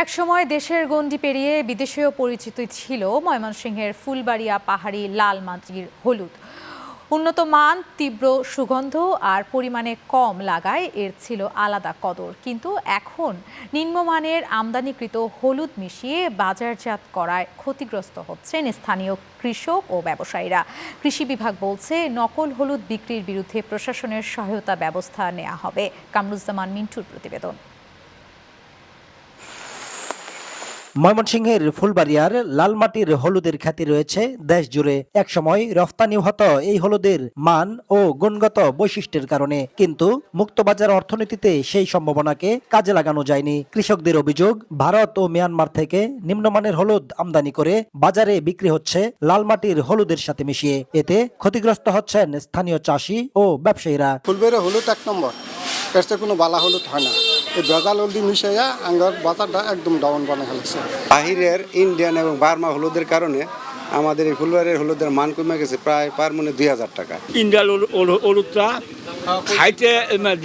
একসময় দেশের গণ্ডি পেরিয়ে বিদেশেও পরিচিত ছিল ময়মনসিংহের ফুলবাড়িয়া পাহাড়ি লাল মাটির হলুদ। উন্নত মান, তীব্র সুগন্ধ আর পরিমাণে কম লাগায় এর ছিল আলাদা কদর। কিন্তু এখন নিম্নমানের আমদানিকৃত হলুদ মিশিয়ে বাজারজাত করায় ক্ষতিগ্রস্ত হচ্ছেন স্থানীয় কৃষক ও ব্যবসায়ীরা। কৃষি বিভাগ বলছে, নকল হলুদ বিক্রির বিরুদ্ধে প্রশাসনের সহায়তা ব্যবস্থা নেওয়া হবে। কামরুজ্জামান মিন্টুর প্রতিবেদন। ময়মনসিংহের ফুলবাড়িয়ার লালমাটির হলুদের খ্যাতি রয়েছে দেশ জুড়ে। একসময় রফতানি হতো এই হলুদের মান ও গুণগত বৈশিষ্ট্যের কারণে, কিন্তু মুক্তবাজার অর্থনীতিতে সেই সম্ভাবনাকে কাজে লাগানো যায়নি। কৃষকদের অভিযোগ, ভারত ও মিয়ানমার থেকে নিম্নমানের হলুদ আমদানি করে বাজারে বিক্রি হচ্ছে লালমাটির হলুদের সাথে মিশিয়ে। এতে ক্ষতিগ্রস্ত হচ্ছেন স্থানীয় চাষি ও ব্যবসায়ীরা। ফুলবাড়িয়া হলুদ এক নম্বর, এর চেয়ে কোনো বালা হলুদ হয় না। এই ভেজাল হলদি মিশাইয়া আঙ্গার বাজারটা একদম ডাউন বানা ফেলেছে। বাহিরের ইন্ডিয়ান এবং বার্মা হলুদের কারণে আমাদের এই ফুলবাড়ির হলুদের মান কমে গেছে প্রায় পার মনে 2000 টাকা। ইন্ডিয়ান হলুদটা খাইতে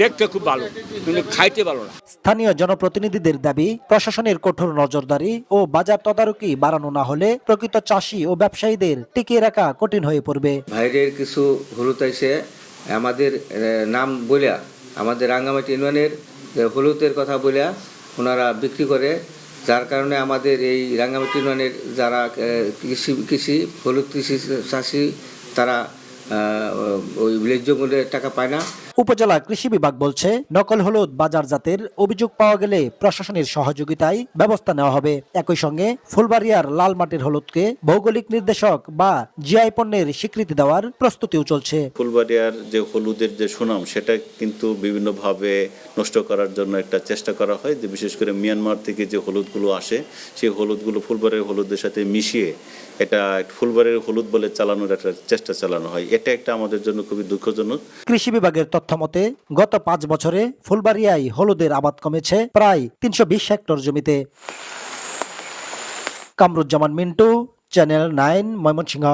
দেখতে খুব ভালো, কিন্তু খাইতে ভালো না। স্থানীয় জনপ্রতিনিধিদের দাবি, প্রশাসনের কঠোর নজরদারি ও বাজার তদারকি বাড়ানো না হলে প্রকৃত চাষি ও ব্যবসায়ীদের টিকিয়ে রাখা কঠিন হয়ে পড়বে। বাইরের কিছু হলুদ এসে আমাদের নাম বলিয়া, আমাদের রাঙ্গামাটি ইউনিয়নের হলুদের কথা বলিয়া ওনারা বিক্রি করে, যার কারণে আমাদের এই রাঙ্গামাটি ইউনিয়নের যারা কৃষি হলুদ কৃষি চাষি তারা ওই ন্যায্য মূল্যে টাকা পায় না। উপজেলা কৃষি বিভাগ বলছে, নকল হলুদ বাজারজাতের অভিযোগ পাওয়া গেলে প্রশাসনের সহযোগিতায় ব্যবস্থা নেওয়া হবে। একই সঙ্গে ফুলবাড়িয়ার লাল মাটির হলুদকে ভৌগোলিক নির্দেশক বা জিআই পণ্যের স্বীকৃতি দেওয়ার প্রস্তুতিও চলছে। ফুলবাড়িয়ার যে হলুদের যে সুনাম, সেটা কিন্তু বিভিন্নভাবে নষ্ট করার জন্য একটা চেষ্টা করা হয়, যে বিশেষ করে মিয়ানমার থেকে যে হলুদগুলো আসে, সেই হলুদগুলো ফুলবাড়িয়ার হলুদের সাথে মিশিয়ে এটা ফুলবাড়িয়ার হলুদ বলে চালানোর একটা চেষ্টা চালানো হয়। এটা একটা আমাদের জন্য খুবই দুঃখজনক। কৃষি বিভাগের তথ্য মতে গত 5 বছরে ফুলবাড়িয়ায় হলুদের আবাদ কমেছে প্রায় 320 হেক্টর জমিতে। কামরুজ্জামান মিন্টু, চ্যানেল 9, ময়মনসিংহ।